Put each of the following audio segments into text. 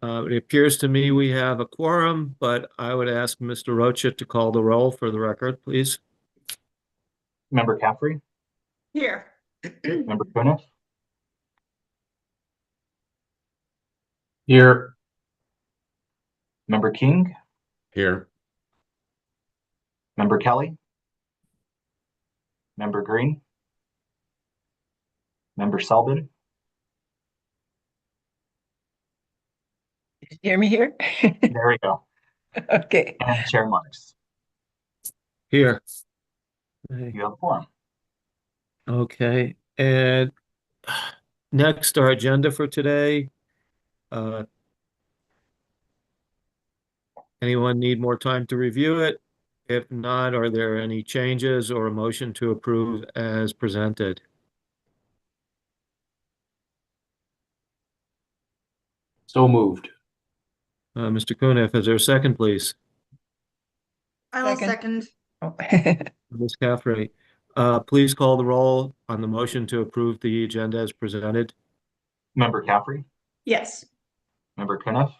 It appears to me we have a quorum, but I would ask Mr. Rocha to call the roll for the record, please. Member Caffrey, Here. Member Cuniff, Here. Member King, Here. Member Kelly, Member Green, Member Selbin, Did you hear me here? there we go, Okay. and Chair Marks. Here. Okay. You have a forum. Okay, and next, our agenda for today. Anyone need more time to review it? If not, are there any changes or a motion to approve as presented? So moved. Mr. Cuniff, is there a second, please? I will second. Oh. Ms. Caffrey, please call the roll on the motion to approve the agenda as presented. Member Caffrey, Yes. Member Cuniff,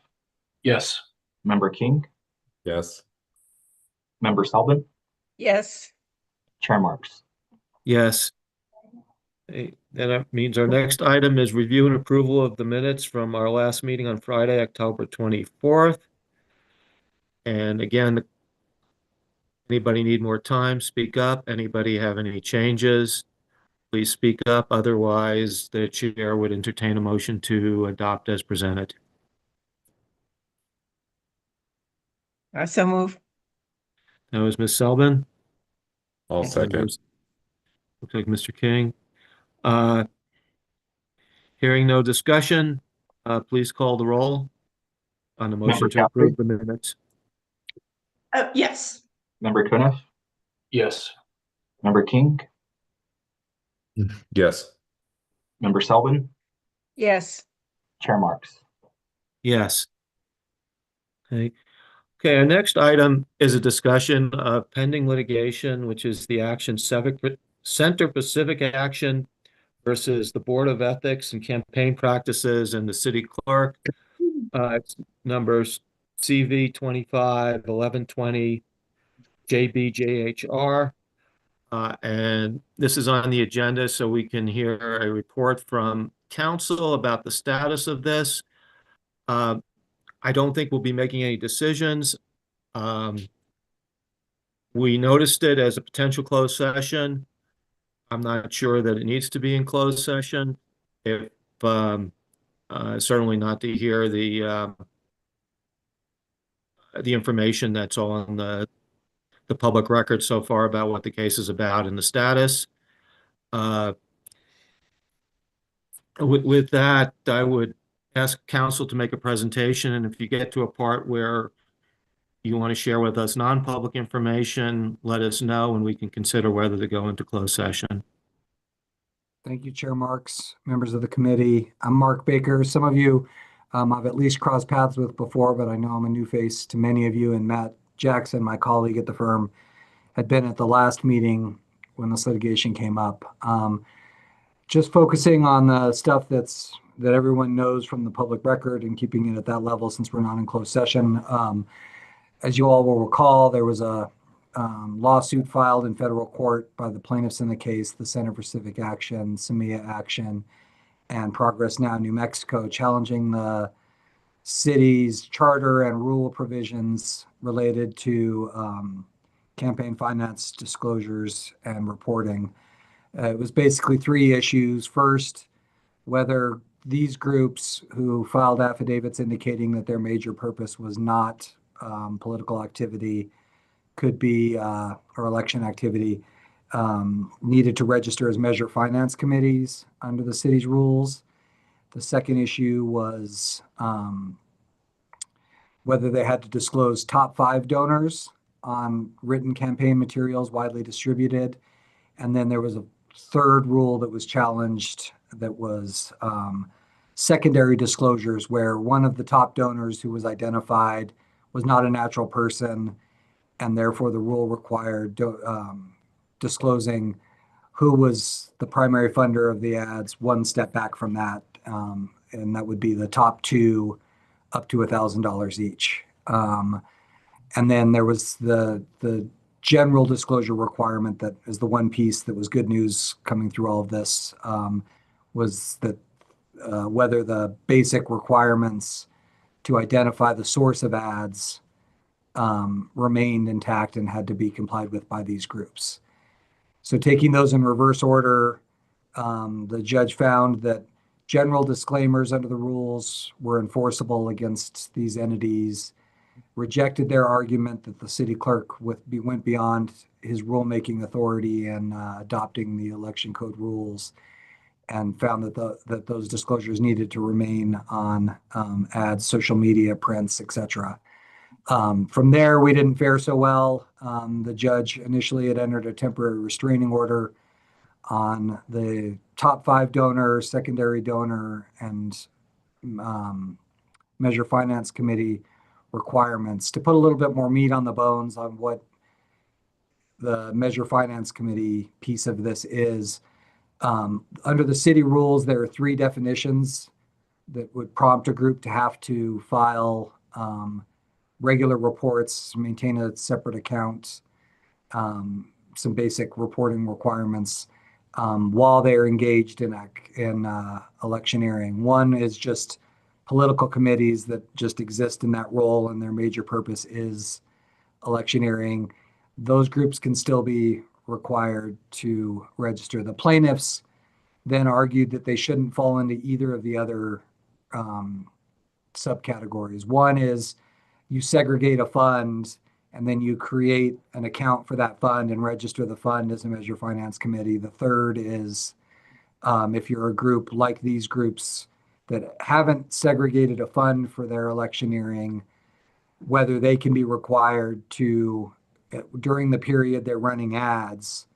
Yes. Member King, Yes. Member Selbin, Yes. Chair Marks. Yes. Okay, that means our next item is review and approval of the minutes from our last meeting on Friday, October 24th. And again, anybody need more time, speak up. Anybody have any changes, please speak up. Otherwise, the chair would entertain a motion to adopt as presented. I so move. That was Ms. Selbin. I'll second. Looks like Mr. King. Hearing no discussion, please call the roll on the motion Member to approve the minutes. Yes. Member Cuniff, Yes. Member King, Yes. Member Selbin, Yes. Chair Marks. Yes. Okay. Okay, our next item is a discussion of pending litigation, which is the action Center Pacific Action versus the Board of Ethics and Campaign Practices and the City Clerk. It's numbers CV 25-1120 JBJHR. And this is on the agenda so we can hear a report from council about the status of this. I don't think we'll be making any decisions. We noticed it as a potential closed session. I'm not sure that it needs to be in closed session. If certainly not to hear the information that's on the public record so far about what the case is about and the status. With that, I would ask council to make a presentation, and if you get to a part where you want to share with us non-public information, let us know and we can consider whether to go into closed session. Thank you, Chair Marks, members of the committee. I'm Mark Baker. Some of you I've at least crossed paths with before, but I know I'm a new face to many of you. And Matt Jackson, my colleague at the firm, had been at the last meeting when this litigation came up. Just focusing on the stuff that everyone knows from the public record and keeping it at that level since we're not in closed session. As you all will recall, there was a lawsuit filed in federal court by the plaintiffs in the case, the Center for Civic Action, Semilla Action, and Progress Now New Mexico, challenging the city's charter and rule provisions related to campaign finance disclosures and reporting. It was basically three issues. First, whether these groups who filed affidavits indicating that their major purpose was not political activity could be, or election activity, needed to register as measure finance committees under the city's rules. The second issue was whether they had to disclose top 5 donors on written campaign materials widely distributed. And then there was a third rule that was challenged that was secondary disclosures, where one of the top donors who was identified was not a natural person, and therefore the rule required disclosing who was the primary funder of the ads one step back from that. And that would be the top 2 up to $1,000 each. And then there was the general disclosure requirement that is the one piece that was good news coming through all of this, was that whether the basic requirements to identify the source of ads remained intact and had to be complied with by these groups. So taking those in reverse order, the judge found that general disclaimers under the rules were enforceable against these entities, rejected their argument that the city clerk went beyond his rulemaking authority in adopting the election code rules, and found that those disclosures needed to remain on ads, social media, prints, etc. From there, we didn't fare so well. The judge initially had entered a temporary restraining order on the top 5 donor, secondary donor, and Measure Finance Committee requirements to put a little bit more meat on the bones on what the Measure Finance Committee piece of this is. Under the city rules, there are 3 definitions that would prompt a group to have to file regular reports, maintain a separate account, some basic reporting requirements while they're engaged in electioneering. One is just political committees that just exist in that role, and their major purpose is electioneering. Those groups can still be required to register. The plaintiffs then argued that they shouldn't fall into either of the other subcategories. One is you segregate a fund and then you create an account for that fund and register the fund as a Measure Finance Committee. The third is if you're a group like these groups that haven't segregated a fund for their electioneering, whether they can be required to, during the period they're running ads,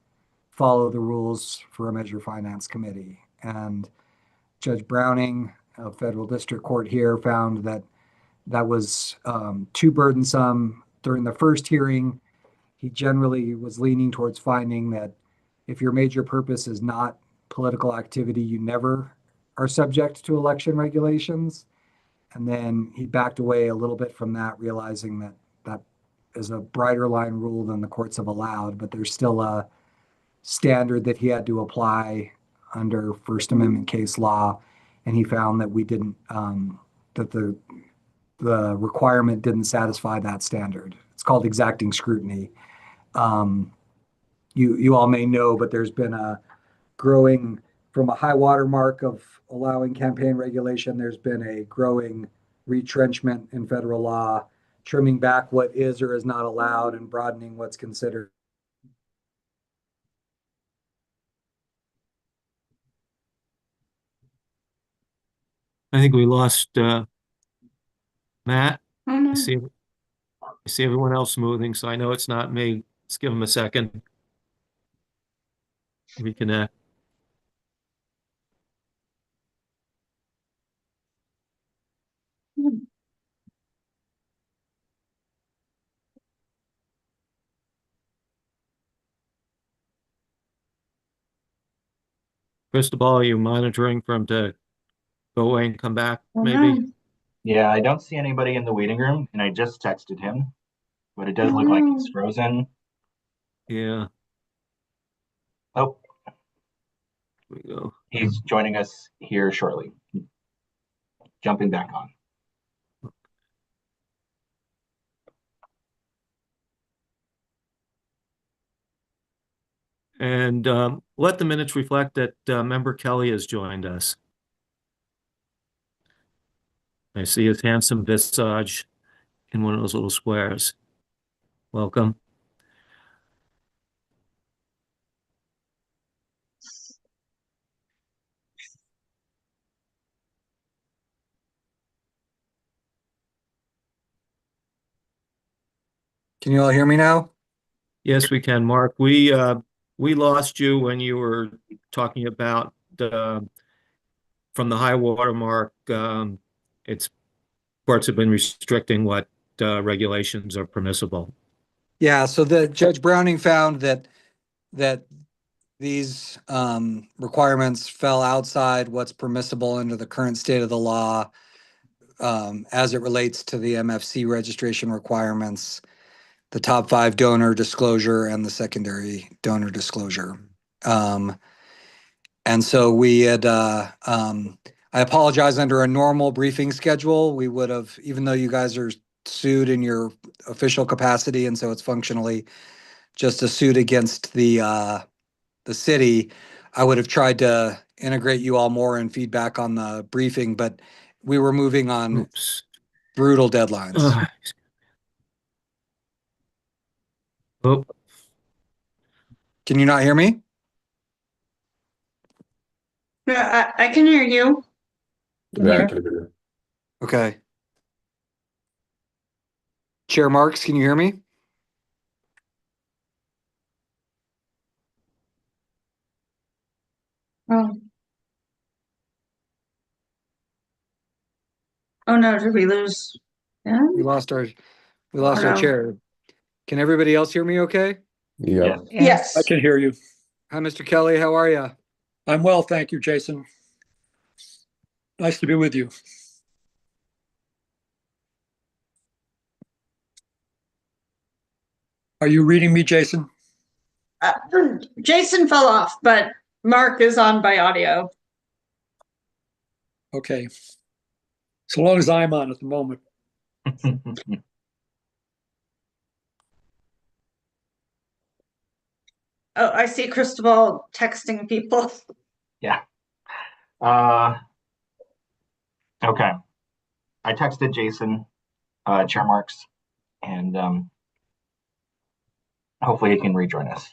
follow the rules for a Measure Finance Committee. And Judge Browning of Federal District Court here found that that was too burdensome. During the first hearing, he generally was leaning towards finding that if your major purpose is not political activity, you never are subject to election regulations. And then he backed away a little bit from that, realizing that that is a brighter line rule than the courts have allowed, but there's still a standard that he had to apply under First Amendment case law. And he found that we didn't, that the requirement didn't satisfy that standard. It's called exacting scrutiny. You all may know, but there's been a growing, from a high water mark of allowing campaign regulation, there's been a growing retrenchment in federal law, trimming back what is or is not allowed and broadening what's considered. I think we lost Matt. Oh, no. I see everyone else moving, so I know it's not me. Let's give him a second. Reconnect. Cristobal, are you monitoring for him to go away and come back, Oh, maybe? no. Yeah, I don't see anybody in the waiting room, and I just texted him, but it does look like he's frozen. Yeah, Oh, here we go. he's joining us here shortly. Jumping back on. And let the minutes reflect that Member Kelly has joined us. I see his handsome visage in one of those little squares. Welcome. Can you all hear me now? Yes, we can, Mark. We lost you when you were talking about from the high water mark. It's courts have been restricting what regulations are permissible. Yeah, so the Judge Browning found that these requirements fell outside what's permissible under the current state of the law. as it relates to the MFC registration requirements, the top 5 donor disclosure and the secondary donor disclosure. And so we had, I apologize, under a normal briefing schedule, we would have, even though you guys are sued in your official capacity, and so it's functionally just a suit against the city, I would have tried to integrate you all more in feedback on the briefing, but we were moving on Oops. brutal deadlines. Ugh. Oh, Can you not hear me? Yeah, I can hear you. Yeah, I can hear you. Okay. Chair Marks, can you hear me? Oh. Oh no, did we lose? Yeah. We lost our Oh, no. chair. Can everybody else hear me okay? Yeah. Yes. I can hear you. Hi, Mr. Kelly, how are you? I'm well, thank you, Jason. Nice to be with you. Are you reading me, Jason? Jason fell off, but Mark is on by audio. Okay. So long as I'm on at the moment. Oh, I see Cristobal texting people. Yeah. Okay. I texted Jason, Chair Marks, and hopefully he can rejoin us.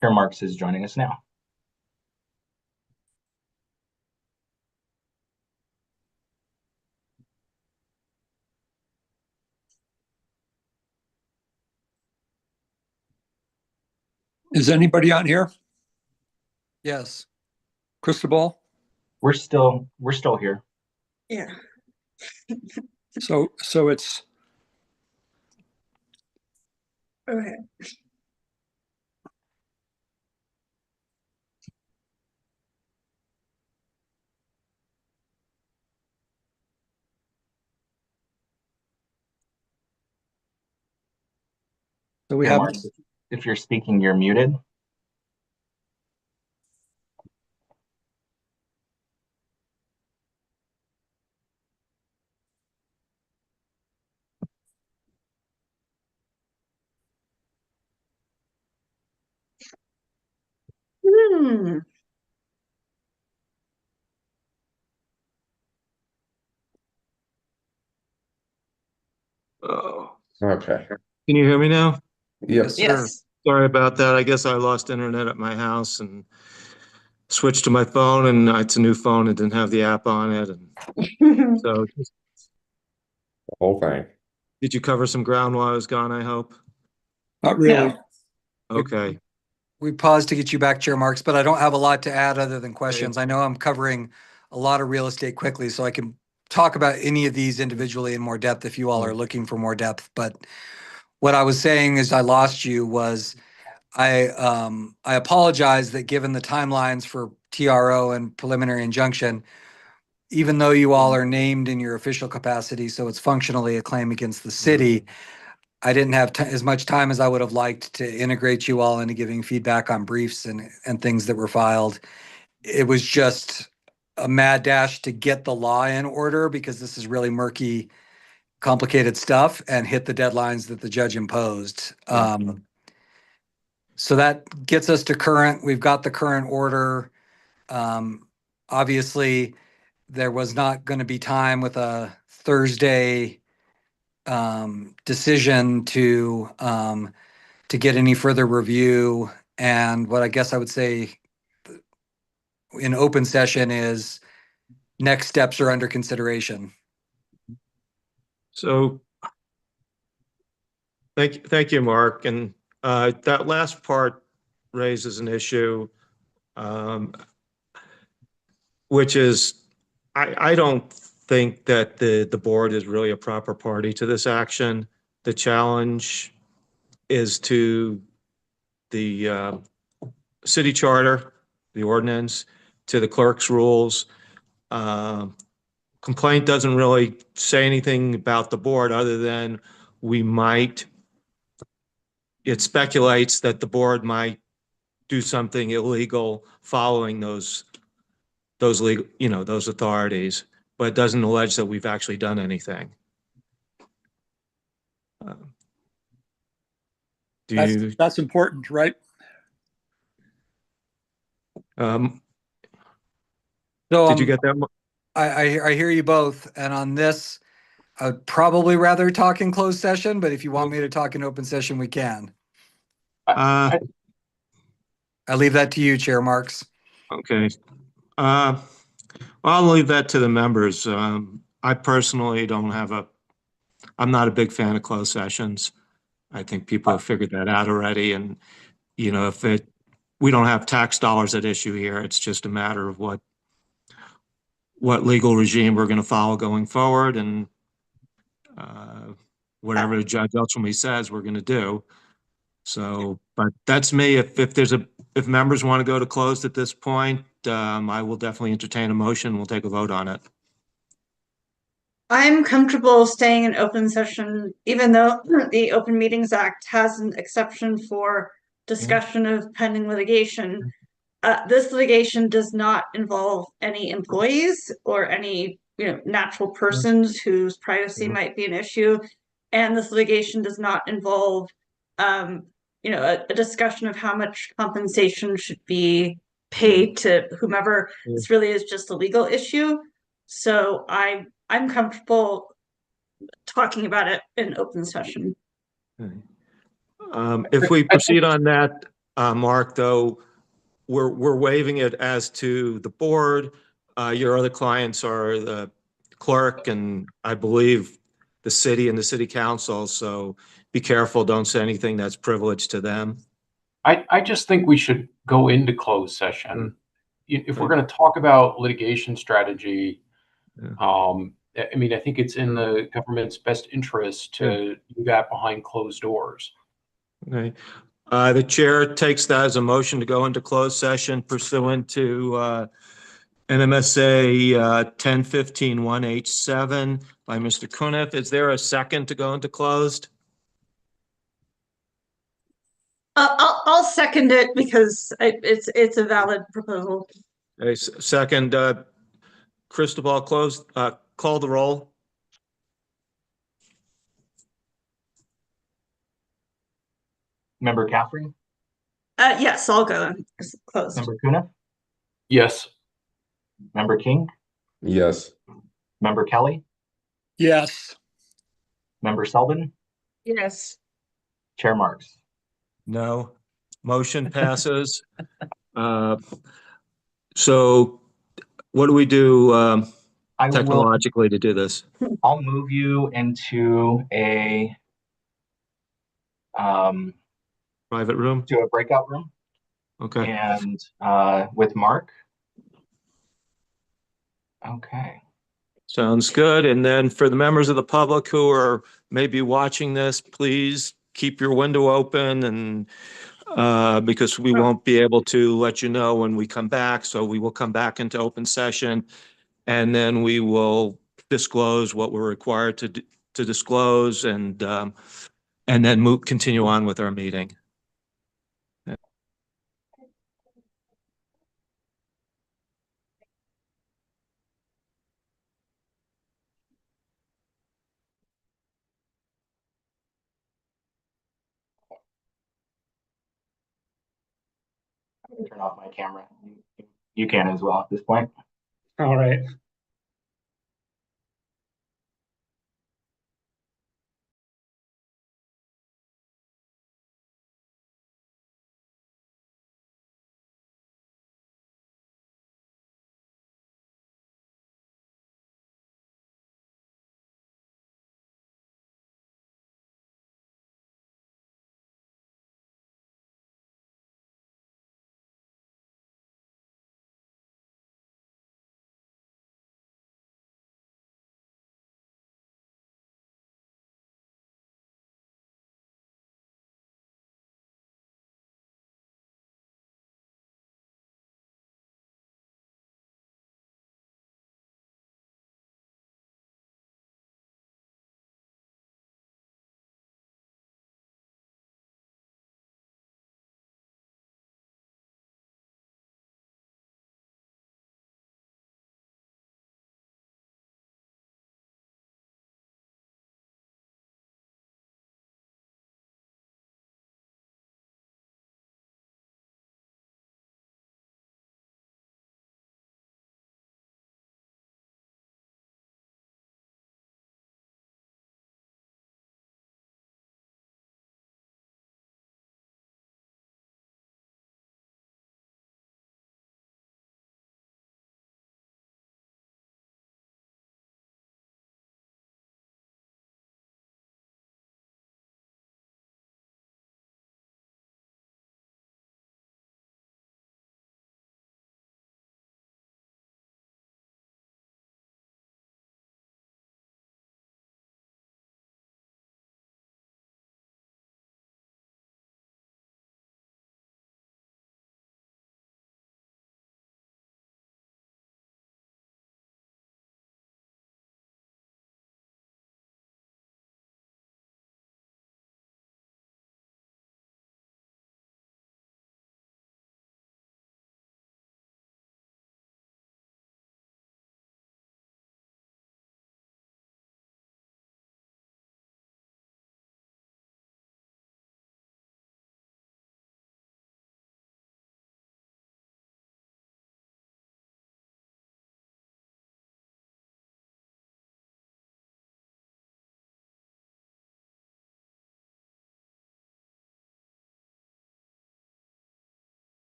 Chair Marks is joining us now. Is anybody on here? Yes. Cristobal? We're still here. Yeah. So it's, Okay. so we Chair have, Marks, if you're speaking, you're muted. Hmm. oh. Okay. Can you hear me now? Yep. Sir. Yes. Sorry about that. I guess I lost internet at my house and switched to my phone, and it's a new phone and didn't have the app on it. And so, The whole thing. did you cover some ground while I was gone, I hope? not really. No. Okay. We paused to get you back, Chair Marks, but I don't have a lot to add other than questions. I know I'm covering a lot of real estate quickly, so I can talk about any of these individually in more depth if you all are looking for more depth. But what I was saying as I lost you was I apologize that given the timelines for TRO and preliminary injunction, even though you all are named in your official capacity, so it's functionally a claim against the city, I didn't have as much time as I would have liked to integrate you all into giving feedback on briefs and things that were filed. It was just a mad dash to get the law in order because this is really murky, complicated stuff and hit the deadlines that the judge imposed. So that gets us to current. We've got the current order. Obviously, there was not going to be time with a Thursday decision to get any further review. And what I guess I would say in open session is next steps are under consideration. So thank you, Mark. And that last part raises an issue, which is I don't think that the board is really a proper party to this action. The challenge is to the city charter, the ordinance, to the clerk's rules. Complaint doesn't really say anything about the board other than it speculates that the board might do something illegal following those legal, those authorities, but it doesn't allege that we've actually done anything. That's important, right? Did you get that? I hear you both. And on this, I would probably rather talk in closed session, but if you want me to talk in open session, we can. I leave that to you, Chair Marks. Okay. I'll leave that to the members. I personally I'm not a big fan of closed sessions. I think people have figured that out already. And, we don't have tax dollars at issue here. It's just a matter of what legal regime we're going to follow going forward. And whatever the judge ultimately says, we're going to do. So, but that's me. If members want to go to closed at this point, I will definitely entertain a motion. We'll take a vote on it. I'm comfortable staying in open session, even though the Open Meetings Act has an exception for discussion of pending litigation. This litigation does not involve any employees or any, natural persons whose privacy might be an issue. And this litigation does not involve, a discussion of how much compensation should be paid to whomever. This really is just a legal issue. So I'm comfortable talking about it in open session. If we proceed on that, Mark, though, we're waiving it as to the board. Your other clients are the clerk and I believe the city and the city council. So be careful. Don't say anything that's privileged to them. I just think we should go into closed session. If we're going to talk about litigation strategy, I think it's in the government's best interest to do that behind closed doors. Okay. The chair takes that as a motion to go into closed session pursuant to NMSA 1015-1H7 by Mr. Cuniff. Is there a second to go into closed? I'll second it because it's a valid proposal. Okay, second, Cristobal, call the roll. Member Caffrey, Yes, I'll go close. Member Kuna, Yes. Member King, Yes. Member Kelly, Yes. Member Selvin, Yes. Chair Marks. No. Motion passes. So what do we do I will, technologically to do this? I'll move you into a Private room? to a breakout room Okay. and with Mark. Okay. Sounds good. And then for the members of the public who are maybe watching this, please keep your window open and because we won't be able to let you know when we come back. So we will come back into open session and then we will disclose what we're required to disclose. And and then continue on with our meeting. Turn off my camera. You can as well at this point. All right.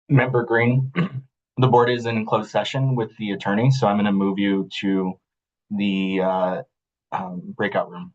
Member Green, the board is in closed session with the attorney, so I'm going to move you to the breakout room.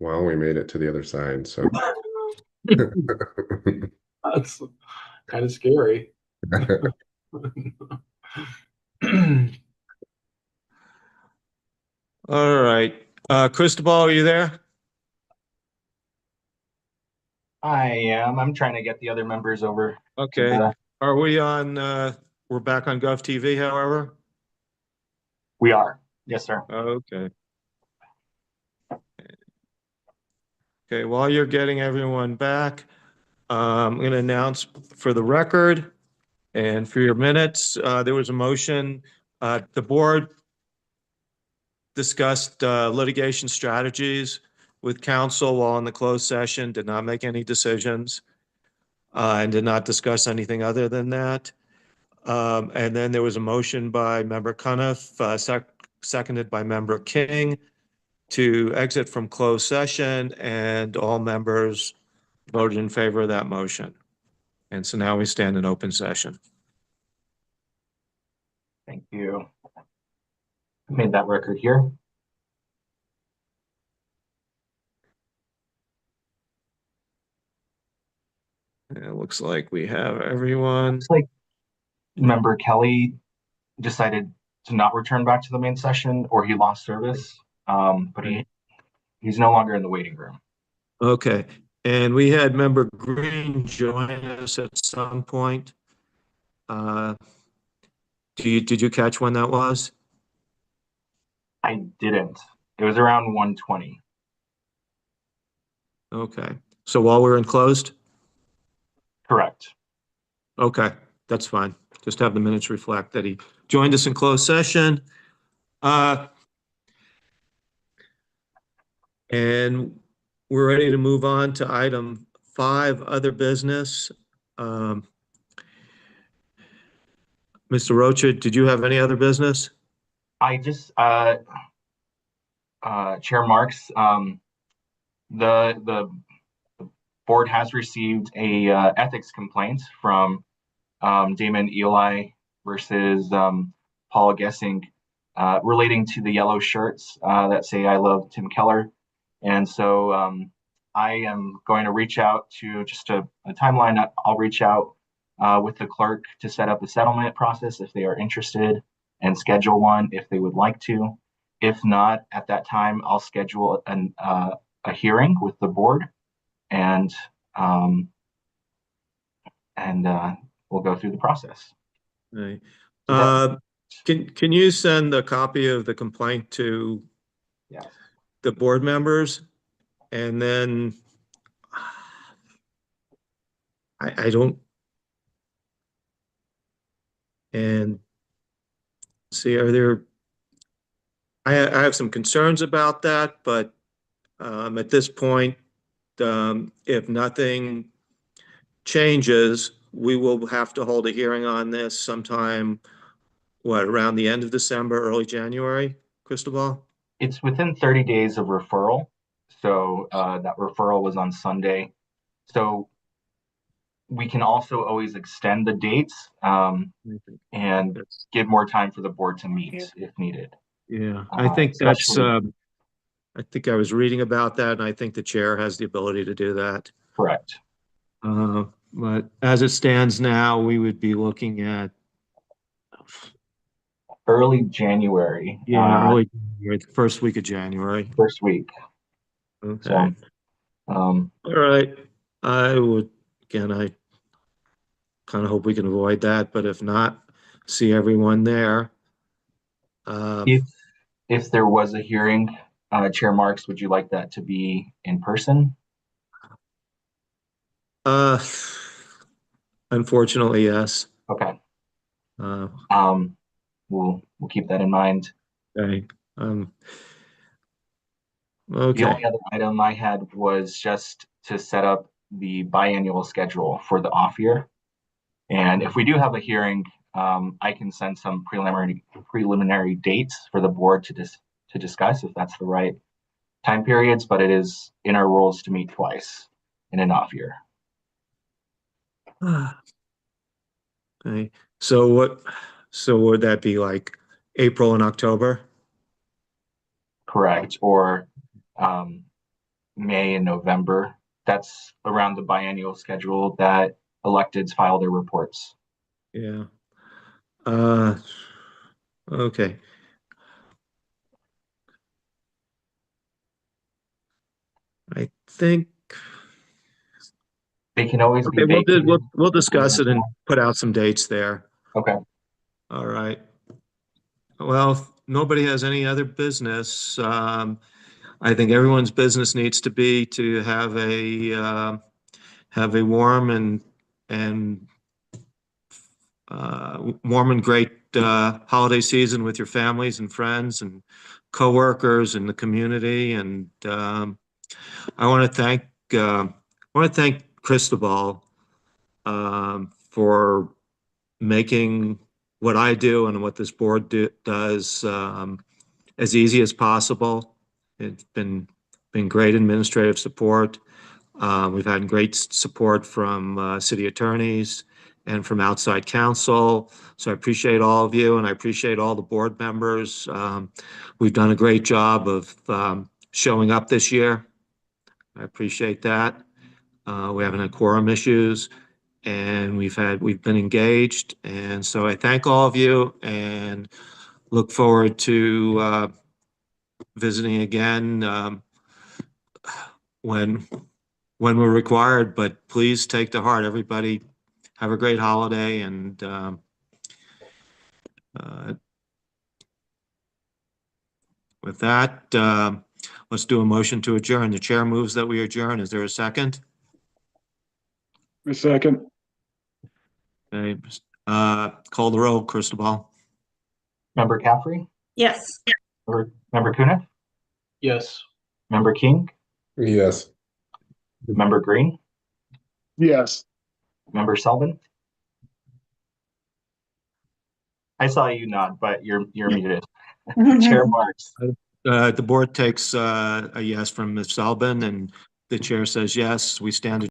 Well, we made it to the other side, so. That's kind of scary. All right. Cristobal, are you there? I am. I'm trying to get the other members over. Okay. Uh, Are we on, we're back on GovTV, however? We are. Yes, sir. Okay. Okay, while you're getting everyone back, I'm going to announce for the record and for your minutes, there was a motion, the board discussed litigation strategies with counsel while in the closed session, did not make any decisions, and did not discuss anything other than that. And then there was a motion by Member Cuniff, seconded by Member King, to exit from closed session, and all members voted in favor of that motion. And so now we stand in open session. Thank you. Made that record here. It looks like we have everyone. Looks like Member Kelly decided to not return back to the main session, or he lost service. But he's no longer in the waiting room. Okay, and we had Member Green join us at some point. Did you catch when that was? I didn't. It was around 1:20. Okay, so while we're in closed? Correct. Okay, that's fine. Just have the minutes reflect that he joined us in closed session. And we're ready to move on to item 5, other business. Mr. Rocha, did you have any other business? I just, Chair Marks, the board has received a ethics complaint from Damon Eli versus Paul Gessing relating to the yellow shirts that say "I love Tim Keller," and so I am going to reach out to just a timeline. I'll reach out with the clerk to set up a settlement process if they are interested, and schedule one if they would like to. If not, at that time, I'll schedule a hearing with the board, and we'll go through the process. Right. Can you send a copy of the complaint to the board members? And then I don't, and see, are there, I have some concerns about that, but at this point, if nothing changes, we will have to hold a hearing on this sometime, around the end of December, early January, Cristobal? It's within 30 days of referral. So that referral was on Sunday. So we can also always extend the dates and give more time for the board to meet if needed. Yeah, I think that's, I think I was reading about that, and I think the chair has the ability to do that. Correct. But as it stands now, we would be looking at early January. Early January, the first week of January. First week. Okay. So, all right. I would, again, I kind of hope we can avoid that, but if not, see everyone there. If there was a hearing, Chair Marks, would you like that to be in person? Unfortunately, yes. Okay. We'll keep that in mind. Okay. The Okay. only other item I had was just to set up the biannual schedule for the off year. And if we do have a hearing, I can send some preliminary dates for the board to discuss if that's the right time periods, but it is in our rules to meet twice in an off year. Okay. So would that be like April and October? Correct. Or May and November. That's around the biannual schedule that electeds file their reports. Yeah. Okay. I think they can always be we'll discuss it and put out some dates there. Okay. All right. Well, if nobody has any other business, I think everyone's business needs to be to have a warm and warm and great holiday season with your families and friends and coworkers and the community. And I want to thank Cristobal for making what I do and what this board does as easy as possible. It's been great administrative support. We've had great support from city attorneys and from outside counsel. So I appreciate all of you, and I appreciate all the board members. We've done a great job of showing up this year. I appreciate that. We haven't had quorum issues, and we've been engaged. And so I thank all of you and look forward to visiting again when we're required. But please take to heart, everybody, have a great holiday. And with that, let's do a motion to adjourn. The chair moves that we adjourn. Is there a second? A second. Okay. Call the roll, Cristobal. Member Caffrey, Yes. Member Cuniff, Yes. Member King, Yes. Member Green, Yes. Member Selvin. I saw you nod, but you're muted. Chair Marks. The board takes a yes from Ms. Selbin, and the chair says yes. We stand adjourned.